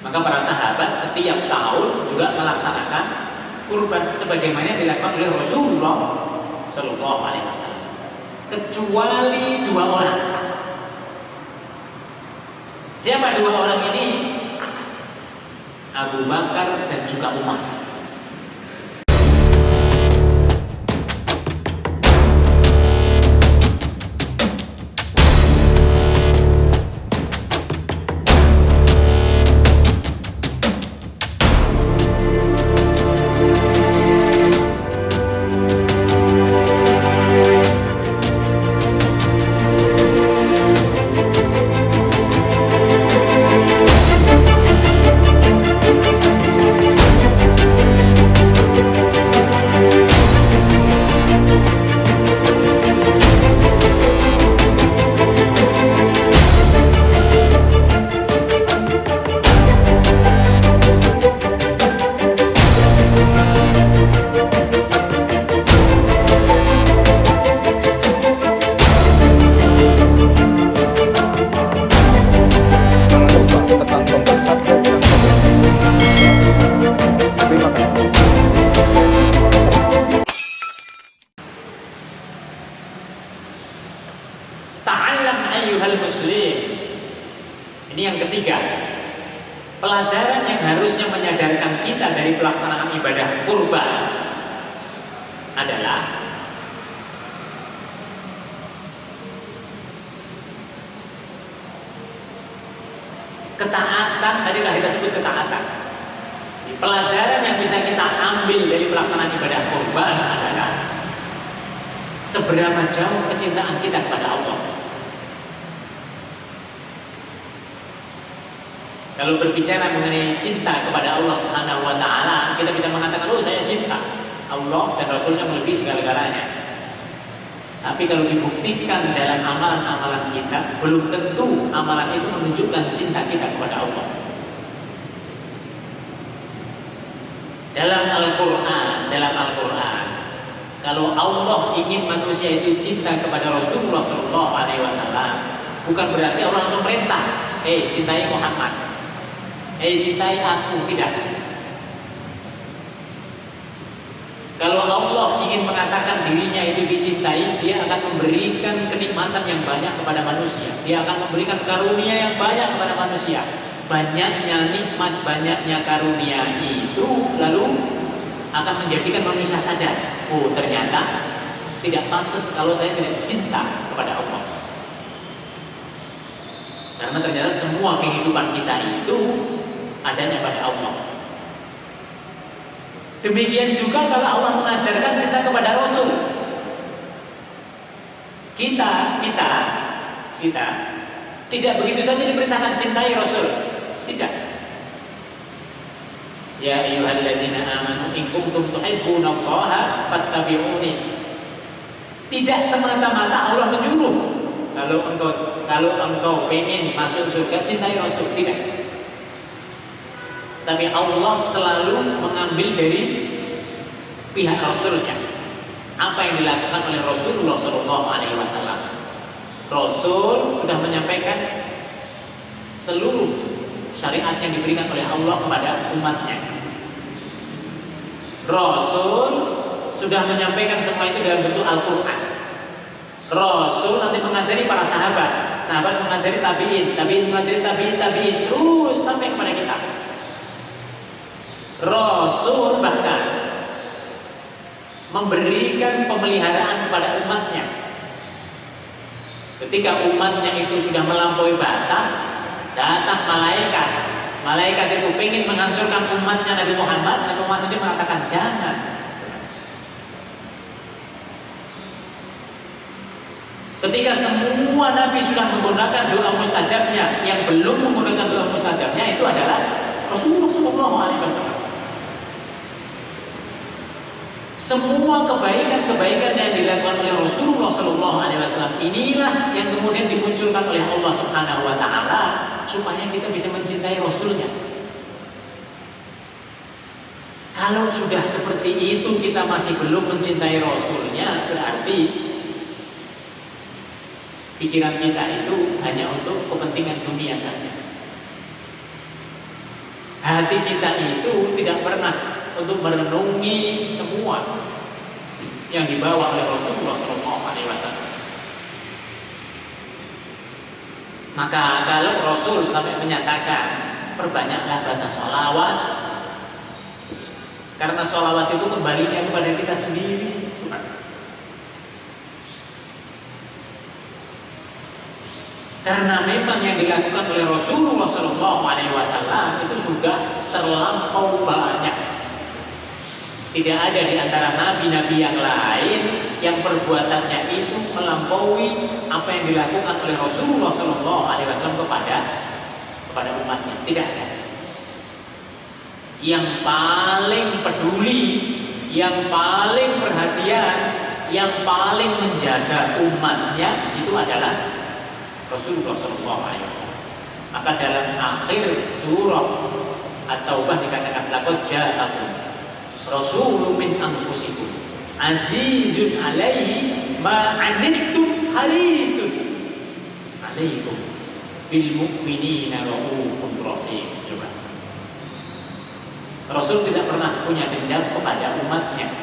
Maka para sahabat setiap tahun juga melaksanakan kurban sebagaimana yang dilakukan oleh Rasulullah Shallallahu Alaihi Wasallam, kecuali 2 orang. Siapa 2 orang ini? Abu Bakar dan juga Umar. Ta'allam ayyuhal muslim. Ini yang ketiga. Pelajaran yang harusnya menyadarkan kita dari pelaksanaan ibadah kurban adalah ketaatan. Tadilah kita sebut ketaatan. Pelajaran yang bisa kita ambil dari pelaksanaan ibadah kurban adalah seberapa jauh kecintaan kita kepada Allah. Kalau berbicara mengenai cinta kepada Allah Subhanahu wa Ta'ala, kita bisa mengatakan, oh saya cinta Allah dan Rasulnya melebihi segala-galanya. Tapi kalau dibuktikan dalam amalan-amalan kita, belum tentu amalan itu menunjukkan cinta kita kepada Allah. Dalam Al-Quran, kalau Allah ingin manusia itu cinta kepada Rasulullah Shallallahu Alaihi Wasallam, bukan berarti Allah langsung perintah, cintai Muhammad, cintai aku, tidak. Kalau Allah ingin mengatakan dirinya itu dicintai, Dia akan memberikan kenikmatan yang banyak kepada manusia. Dia akan memberikan karunia yang banyak kepada manusia. Banyaknya nikmat, banyaknya karunia itu lalu akan menjadikan manusia sadar, oh ternyata tidak pantas kalau saya tidak cinta kepada Allah. Karena ternyata semua kehidupan kita itu adanya pada Allah. Demikian juga kalau Allah mengajarkan cinta kepada Rasul, kita tidak begitu saja diperintahkan cintai Rasul. Tidak. Ya ayyuhalladzina amanu in kuntum tuhibbunallaha fattabi'uni. Tidak semata-mata Allah menyuruh kalau engkau ingin masuk surga cintai Rasul, tidak. Tapi Allah selalu mengambil dari pihak Rasulnya. Apa yang dilakukan oleh Rasulullah Shallallahu Alaihi Wasallam. Rasul sudah menyampaikan seluruh syariat yang diberikan oleh Allah kepada umatnya. Rasul sudah menyampaikan semua itu dalam bentuk Al-Quran. Rasul nanti mengajari para sahabat, sahabat mengajari tabi'in, tabi'in mengajari tabi'in, terus sampai kepada kita. Rasul bahkan memberikan pemeliharaan kepada umatnya. Ketika umatnya itu sudah melampaui batas, datang malaikat. Malaikat itu ingin menghancurkan umatnya Nabi Muhammad. Nabi Muhammad sendiri mengatakan jangan. Ketika semua Nabi sudah menggunakan doa mustajabnya, yang belum menggunakan doa mustajabnya itu adalah Rasulullah SAW. Semua kebaikan-kebaikan yang dilakukan oleh Rasulullah SAW inilah yang kemudian dimunculkan oleh Allah Subhanahu Wa Taala supaya kita bisa mencintai Rasulnya. Kalau sudah seperti itu kita masih belum mencintai Rasulnya, berarti pikiran kita itu hanya untuk kepentingan dunia saja. hati kita itu tidak pernah untuk merenungi semua yang dibawa oleh Rasulullah SAW. Maka kalau Rasul sampai menyatakan perbanyaklah baca sholawat, karena sholawat itu kembalinya kepada kita sendiri. Karena memang yang dilakukan oleh Rasulullah SAW itu sudah terlampau banyak. Tidak ada di antara nabi-nabi yang lain yang perbuatannya itu melampaui apa yang dilakukan oleh Rasulullah SAW kepada umatnya. Tidak ada. Yang paling peduli, yang paling perhatian, yang paling menjaga umatnya itu adalah Rasulullah SAW. Maka dalam akhir surah At-Taubah dikatakan laqad ja'akum Rasulun min anfusikum azizun alaihi ma anittum harisun alaikum bil mu'minina raufur rahim. Coba. Rasul tidak pernah punya dendam kepada umatnya.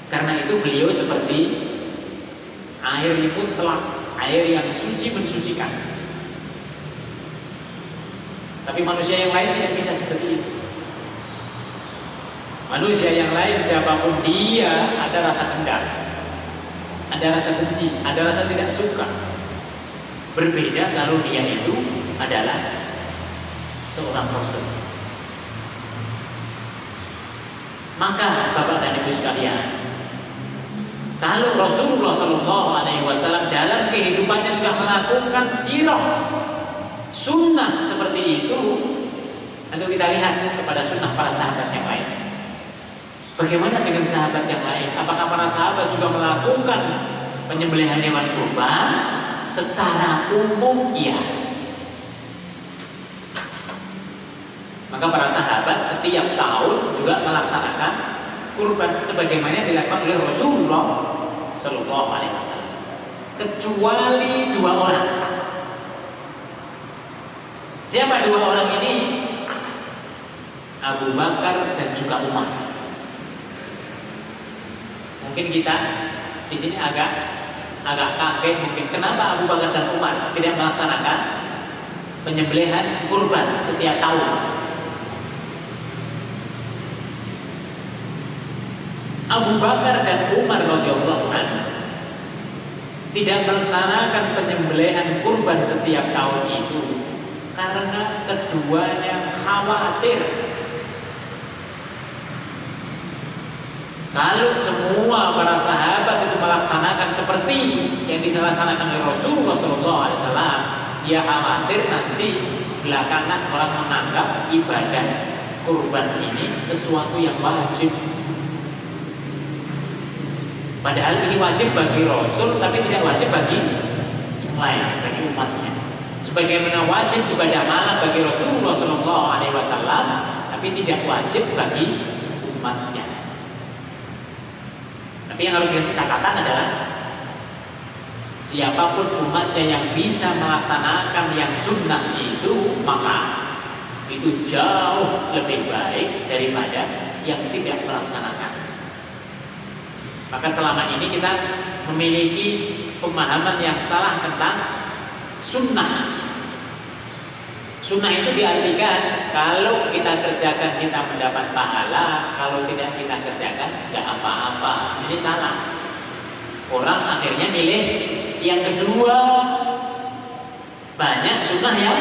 Karena itu beliau seperti air limput telak, air yang suci mensucikan. Tapi manusia yang lain tidak bisa seperti itu. Manusia yang lain siapapun dia ada rasa dendam, ada rasa benci, ada rasa tidak suka. Berbeda kalau dia itu adalah seorang Rasul. Maka Bapak dan Ibu sekalian, kalau Rasulullah SAW dalam kehidupannya sudah melakukan sirah sunnah seperti itu, tentu kita lihat kepada sunnah para sahabat yang lain. Bagaimana dengan sahabat yang lain? Apakah para sahabat juga melakukan penyembelihan hewan kurban? Secara umum, iya. Maka para sahabat setiap tahun juga melaksanakan kurban sebagaimana yang dilakukan oleh Rasulullah SAW. Kecuali dua orang. Siapa dua orang ini? Abu Bakar dan juga Umar. Mungkin kita di sini agak kaget mungkin kenapa Abu Bakar dan Umar tidak melaksanakan penyembelihan kurban setiap tahun. Abu Bakar dan Umar radhiyallahu anhu tidak melaksanakan penyembelihan kurban setiap tahun itu karena keduanya khawatir kalau semua para sahabat itu melaksanakan seperti yang dilaksanakan oleh Rasulullah SAW, dia khawatir nanti belakangan orang menganggap ibadah kurban ini sesuatu yang wajib. Padahal ini wajib bagi Rasul, tapi tidak wajib bagi yang lain, bagi umatnya. Sebagaimana wajib ibadah malam bagi Rasulullah SAW, tapi tidak wajib bagi umatnya. Tapi yang harus dikasih catatan adalah siapapun umatnya yang bisa melaksanakan yang sunnah itu, maka itu jauh lebih baik daripada yang tidak melaksanakan. Maka selama ini kita memiliki pemahaman yang salah tentang sunnah. Sunnah itu diartikan kalau kita kerjakan kita mendapat pahala, kalau tidak kita kerjakan nggak apa-apa. Ini salah. Orang akhirnya milih yang kedua. Banyak sunnah yang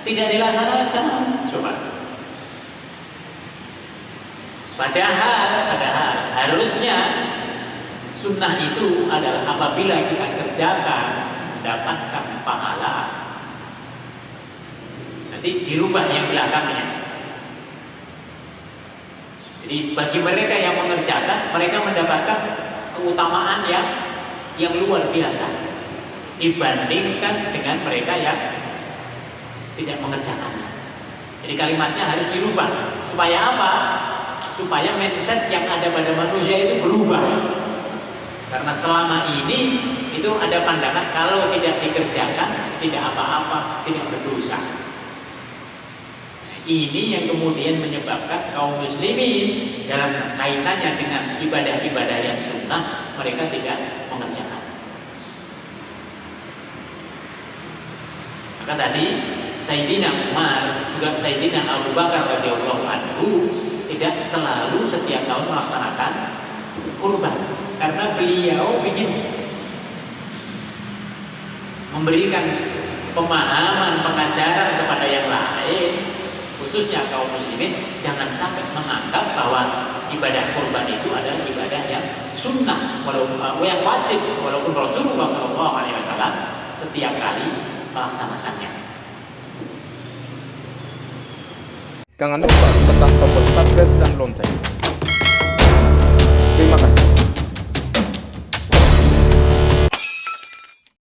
tidak dilaksanakan. Coba. Padahal harusnya sunnah itu adalah apabila kita kerjakan mendapatkan pahala. Nanti dirubah yang belakangnya. Jadi bagi mereka yang mengerjakan, mereka mendapatkan keutamaan yang luar biasa dibandingkan dengan mereka yang tidak mengerjakannya. Jadi kalimatnya harus dirubah. Supaya apa? Supaya mindset yang ada pada manusia itu berubah. Karena selama ini itu ada pandangan kalau tidak dikerjakan tidak apa-apa, tidak berdosa. Ini yang kemudian menyebabkan kaum muslimin dalam kaitannya dengan ibadah-ibadah yang sunnah mereka tidak mengerjakan. Maka tadi Sayyidina Umar juga Sayyidina Abu Bakar radhiyallahu anhu tidak selalu setiap tahun melaksanakan kurban, karena beliau ingin memberikan pemahaman, pengajaran kepada yang lain, khususnya kaum muslimin, jangan sampai menganggap bahwa ibadah kurban itu adalah ibadah yang sunnah, walaupun yang wajib, walaupun Rasulullah SAW setiap kali melaksanakannya. Jangan lupa tekan tombol subscribe dan lonceng. Terima kasih.